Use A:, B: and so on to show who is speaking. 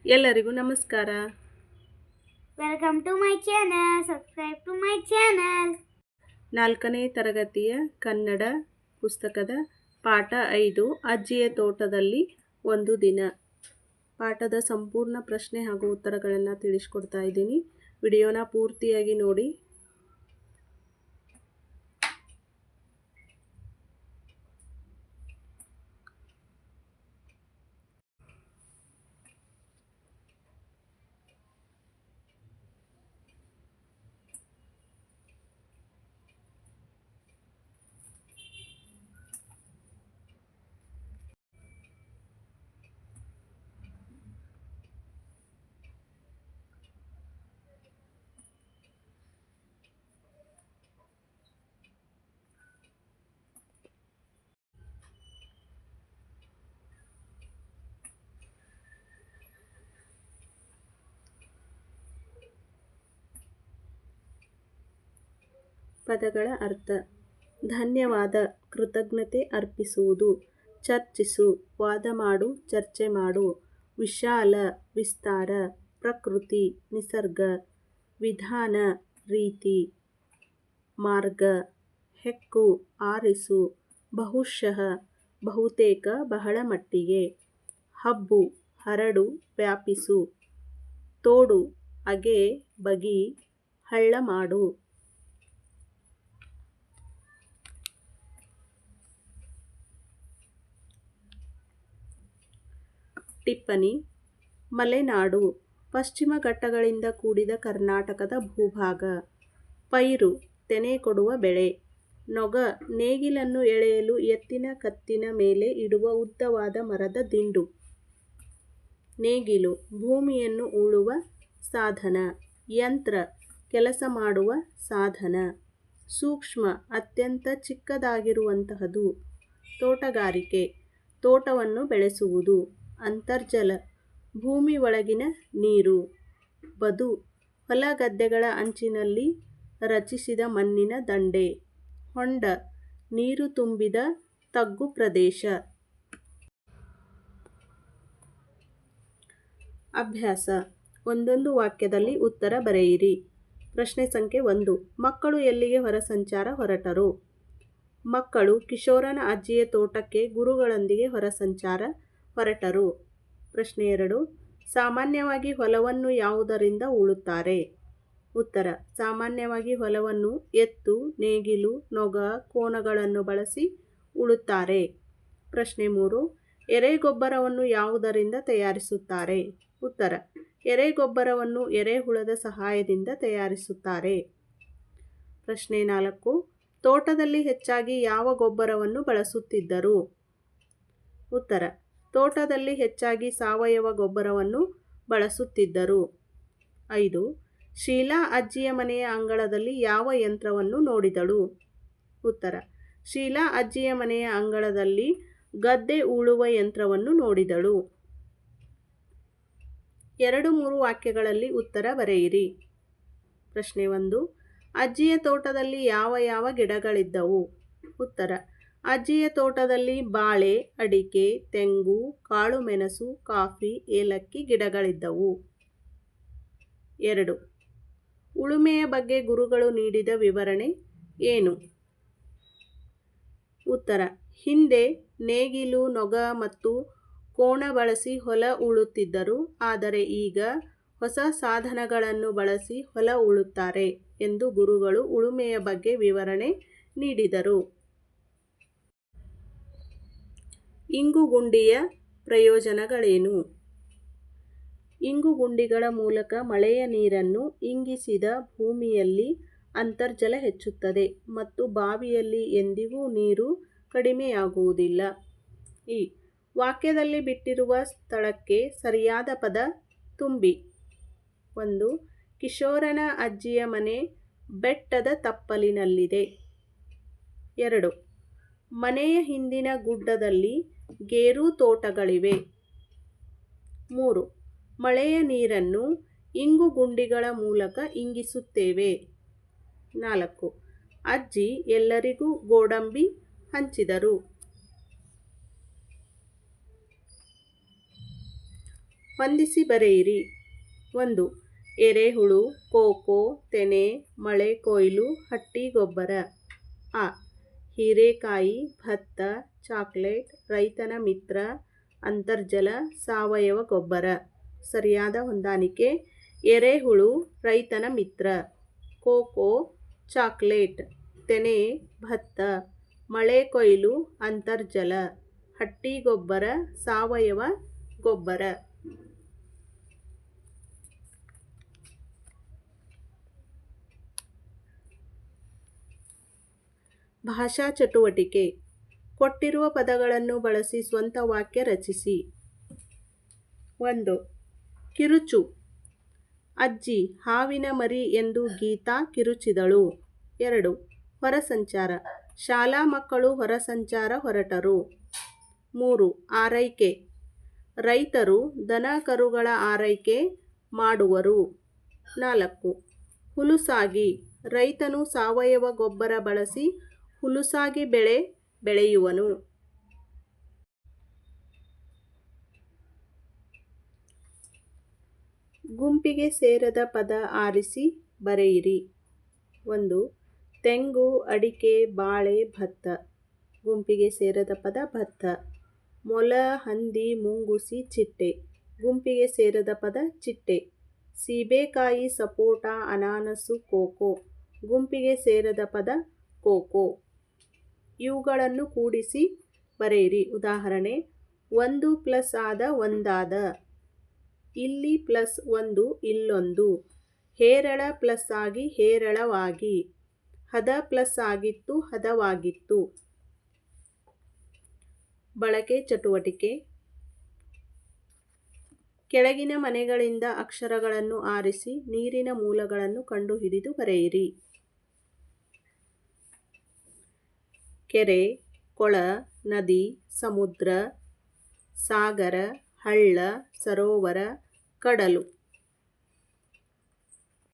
A: ಎಲ್ಲರಿಗೂ ನಮಸ್ಕಾರ.
B: Welcome to my channel. Subscribe to my channel.
A: 4ನೇ ತರಗತಿಯ ಕನ್ನಡ ಪುಸ್ತಕದ ಪಾಠ 5 ಅಜ್ಜಿಯ ತೋಟದಲ್ಲಿ ಒಂದು ದಿನ. ಪಾಠದ ಸಂಪೂರ್ಣ ಪ್ರಶ್ನೆ ಹಾಗೂ ಉತ್ತರಗಳನ್ನು ತಿಳಿಸ್ಕೊಡ್ತಾ ಇದ್ದೀನಿ. ವಿಡಿಯೋನ ಪೂರ್ತಿಯಾಗಿ ನೋಡಿ. ಪದಗಳ ಅರ್ಥ: ಧನ್ಯವಾದ, ಕೃತಜ್ಞತೆ ಅರ್ಪಿಸುವುದು, ಚರ್ಚಿಸು, ವಾದ ಮಾಡು, ಚರ್ಚೆ ಮಾಡು, ವಿಶಾಲ, ವಿಸ್ತಾರ, ಪ್ರಕೃತಿ, ನಿಸರ್ಗ, ವಿಧಾನ, ರೀತಿ, ಮಾರ್ಗ, ಹೆಕ್ಕು, ಆರಿಸು, ಬಹುಶಃ, ಬಹುತೇಕ, ಬಹಳ ಮಟ್ಟಿಗೆ, ಹಬ್ಬು, ಹರಡು, ವ್ಯಾಪಿಸು, ತೋಡು, ಅಗೆ, ಬಗಿ, ಹಳ್ಳ ಮಾಡು. ಟಿಪ್ಪಣಿ: ಮಲೆನಾಡು ಪಶ್ಚಿಮ ಘಟ್ಟಗಳಿಂದ ಕೂಡಿದ ಕರ್ನಾಟಕದ ಭೂಭಾಗ. ಪೈರು ತೆನೆ ಕೊಡುವ ಬೆಳೆ. ನೊಗ ನೇಗಿಲನ್ನು ಎಳೆಯಲು ಎತ್ತಿನ ಕತ್ತಿನ ಮೇಲೆ ಇಡುವ ಉದ್ದವಾದ ಮರದ ದಿಂಡು. ನೇಗಿಲು ಭೂಮಿಯನ್ನು ಉಳುವ ಸಾಧನ. ಯಂತ್ರ ಕೆಲಸ ಮಾಡುವ ಸಾಧನ. ಸೂಕ್ಷ್ಮ ಅತ್ಯಂತ ಚಿಕ್ಕದಾಗಿರುವಂತಹದು. ತೋಟಗಾರಿಕೆ ತೋಟವನ್ನು ಬೆಳೆಸುವುದು. ಅಂತರ್ಜಲ ಭೂಮಿ ಒಳಗಿನ ನೀರು. ಬದು ಹೊಲ ಗದ್ದೆಗಳ ಅಂಚಿನಲ್ಲಿ ರಚಿಸಿದ ಮಣ್ಣಿನ ದಂಡೆ. ಹೊಂಡ ನೀರು ತುಂಬಿದ ತಗ್ಗು ಪ್ರದೇಶ. ಅಭ್ಯಾಸ: ಒಂದೊಂದು ವಾಕ್ಯದಲ್ಲಿ ಉತ್ತರ ಬರೆಯಿರಿ. ಪ್ರಶ್ನೆ ಸಂಖ್ಯೆ 1. ಮಕ್ಕಳು ಎಲ್ಲಿಗೆ ಹೊರ ಸಂಚಾರ ಹೊರಟರು? ಮಕ್ಕಳು ಕಿಶೋರನ ಅಜ್ಜಿಯ ತೋಟಕ್ಕೆ ಗುರುಗಳೊಂದಿಗೆ ಹೊರ ಸಂಚಾರ ಹೊರಟರು. ಪ್ರಶ್ನೆ 2. ಸಾಮಾನ್ಯವಾಗಿ ಹೊಲವನ್ನು ಯಾವುದರಿಂದ ಉಳುತ್ತಾರೆ? ಉತ್ತರ: ಸಾಮಾನ್ಯವಾಗಿ ಹೊಲವನ್ನು ಎತ್ತು, ನೇಗಿಲು, ನೊಗ, ಕೋಣಗಳನ್ನು ಬಳಸಿ ಉಳುತ್ತಾರೆ. ಪ್ರಶ್ನೆ 3. ಎರೆಗೊಬ್ಬರವನ್ನು ಯಾವುದರಿಂದ ತಯಾರಿಸುತ್ತಾರೆ? ಉತ್ತರ: ಎರೆಗೊಬ್ಬರವನ್ನು ಎರೆಹುಳದ ಸಹಾಯದಿಂದ ತಯಾರಿಸುತ್ತಾರೆ. ಪ್ರಶ್ನೆ 4. ತೋಟದಲ್ಲಿ ಹೆಚ್ಚಾಗಿ ಯಾವ ಗೊಬ್ಬರವನ್ನು ಬಳಸುತ್ತಿದ್ದರು? ಉತ್ತರ: ತೋಟದಲ್ಲಿ ಹೆಚ್ಚಾಗಿ ಸಾವಯವ ಗೊಬ್ಬರವನ್ನು ಬಳಸುತ್ತಿದ್ದರು. 5. ಶೀಲಾ ಅಜ್ಜಿಯ ಮನೆಯ ಅಂಗಳದಲ್ಲಿ ಯಾವ ಯಂತ್ರವನ್ನು ನೋಡಿದಳು? ಉತ್ತರ: ಶೀಲಾ ಅಜ್ಜಿಯ ಮನೆಯ ಅಂಗಳದಲ್ಲಿ ಗದ್ದೆ ಉಳುವ ಯಂತ್ರವನ್ನು ನೋಡಿದಳು. 2-3 ವಾಕ್ಯಗಳಲ್ಲಿ ಉತ್ತರ ಬರೆಯಿರಿ. ಪ್ರಶ್ನೆ 1. ಅಜ್ಜಿಯ ತೋಟದಲ್ಲಿ ಯಾವ ಯಾವ ಗಿಡಗಳಿದ್ದವು? ಉತ್ತರ: ಅಜ್ಜಿಯ ತೋಟದಲ್ಲಿ ಬಾಳೆ, ಅಡಿಕೆ, ತೆಂಗು, ಕಾಳುಮೆಣಸು, ಕಾಫಿ, ಏಲಕ್ಕಿ ಗಿಡಗಳಿದ್ದವು. 2. ಉಳುಮೆಯ ಬಗ್ಗೆ ಗುರುಗಳು ನೀಡಿದ ವಿವರಣೆ ಏನು? ಉತ್ತರ: ಹಿಂದೆ ನೇಗಿಲು, ನೊಗ ಮತ್ತು ಕೋಣ ಬಳಸಿ ಹೊಲ ಉಳುತ್ತಿದ್ದರು. ಆದರೆ ಈಗ ಹೊಸ ಸಾಧನಗಳನ್ನು ಬಳಸಿ ಹೊಲ ಉಳುತ್ತಾರೆ ಎಂದು ಗುರುಗಳು ಉಳುಮೆಯ ಬಗ್ಗೆ ವಿವರಣೆ ನೀಡಿದರು. ಇಂಗುಗುಂಡಿಯ ಪ್ರಯೋಜನಗಳೇನು? ಇಂಗುಗುಂಡಿಗಳ ಮೂಲಕ ಮಳೆಯ ನೀರನ್ನು ಇಂಗಿಸಿದ ಭೂಮಿಯಲ್ಲಿ ಅಂತರ್ಜಲ ಹೆಚ್ಚುತ್ತದೆ ಮತ್ತು ಬಾವಿಯಲ್ಲಿ ಎಂದಿಗೂ ನೀರು ಕಡಿಮೆಯಾಗುವುದಿಲ್ಲ. ಈ ವಾಕ್ಯದಲ್ಲಿ ಬಿಟ್ಟಿರುವ ಸ್ಥಳಕ್ಕೆ ಸರಿಯಾದ ಪದ ತುಂಬಿ. 1. ಕಿಶೋರನ ಅಜ್ಜಿಯ ಮನೆ ಬೆಟ್ಟದ ತಪ್ಪಲಿನಲ್ಲಿದೆ. 2. ಮನೆಯ ಹಿಂದಿನ ಗುಡ್ಡದಲ್ಲಿ ಗೇರು ತೋಟಗಳಿವೆ. 3. ಮಳೆಯ ನೀರನ್ನು ಇಂಗುಗುಂಡಿಗಳ ಮೂಲಕ ಇಂಗಿಸುತ್ತೇವೆ. 4. ಅಜ್ಜಿ ಎಲ್ಲರಿಗೂ ಗೋಡಂಬಿ ಹಂಚಿದರು. ಹೊಂದಿಸಿ ಬರೆಯಿರಿ. 1. ಎರೆಹುಳು, ಕೋಕೋ, ತೆನೆ, ಮಳೆ ಕೊಯ್ಲು, ಹಟ್ಟಿ ಗೊಬ್ಬರ. ಅ. ಹೀರೆಕಾಯಿ, ಭತ್ತ, ಚಾಕ್ಲೇಟ್, ರೈತನ ಮಿತ್ರ, ಅಂತರ್ಜಲ, ಸಾವಯವ ಗೊಬ್ಬರ. ಸರಿಯಾದ ಹೊಂದಾಣಿಕೆ ಎರೆಹುಳು ರೈತನ ಮಿತ್ರ, ಕೋಕೋ ಚಾಕ್ಲೇಟ್, ತೆನೆ ಭತ್ತ, ಮಳೆ ಕೊಯ್ಲು ಅಂತರ್ಜಲ, ಹಟ್ಟಿ ಗೊಬ್ಬರ ಸಾವಯವ ಗೊಬ್ಬರ. ಭಾಷಾ ಚಟುವಟಿಕೆ. ಕೊಟ್ಟಿರುವ ಪದಗಳನ್ನು ಬಳಸಿ ಸ್ವಂತ ವಾಕ್ಯ ರಚಿಸಿ. 1. ಕಿರುಚು. ಅಜ್ಜಿ ಹಾವಿನ ಮರಿ ಎಂದು ಗೀತಾ ಕಿರುಚಿದಳು. 2. ಹೊರಸಂಚಾರ. ಶಾಲಾ ಮಕ್ಕಳು ಹೊರಸಂಚಾರ ಹೊರಟರು. 3. ಆರೈಕೆ. ರೈತರು ದನ ಕರುಗಳ ಆರೈಕೆ ಮಾಡುವರು. 4. ಹುಲುಸಾಗಿ. ರೈತನು ಸಾವಯವ ಗೊಬ್ಬರ ಬಳಸಿ ಹುಲುಸಾಗಿ ಬೆಳೆ ಬೆಳೆಯುವನು. ಗುಂಪಿಗೆ ಸೇರದ ಪದ ಆರಿಸಿ ಬರೆಯಿರಿ. 1. ತೆಂಗು, ಅಡಿಕೆ, ಬಾಳೆ, ಭತ್ತ. ಗುಂಪಿಗೆ ಸೇರದ ಪದ ಭತ್ತ. ಮೊಲ, ಹಂದಿ, ಮುಂಗುಸಿ, ಚಿಟ್ಟೆ. ಗುಂಪಿಗೆ ಸೇರದ ಪದ ಚಿಟ್ಟೆ. ಸೀಬೆಕಾಯಿ, ಸಪೋಟ, ಅನಾನಸು, ಕೋಕೋ. ಗುಂಪಿಗೆ ಸೇರದ ಪದ ಕೋಕೋ. ಇವುಗಳನ್ನು ಕೂಡಿಸಿ ಬರೆಯಿರಿ. ಉದಾಹರಣೆ: 1 ಪ್ಲಸ್ ಆದ ಒಂದಾದ. ಇಲ್ಲಿ ಪ್ಲಸ್ 1 ಇಲ್ಲೊಂದು. ಹೇರಳ ಪ್ಲಸ್ ಆಗಿ ಹೇರಳವಾಗಿ. ಹದ ಪ್ಲಸ್ ಆಗಿತ್ತು ಹದವಾಗಿತ್ತು. ಬಳಕೆ ಚಟುವಟಿಕೆ. ಕೆಳಗಿನ ಮನೆಗಳಿಂದ ಅಕ್ಷರಗಳನ್ನು ಆರಿಸಿ ನೀರಿನ ಮೂಲಗಳನ್ನು ಕಂಡುಹಿಡಿದು ಬರೆಯಿರಿ. ಕೆರೆ, ಕೊಳ, ನದಿ, ಸಮುದ್ರ, ಸಾಗರ, ಹಳ್ಳ, ಸರೋವರ, ಕಡಲು.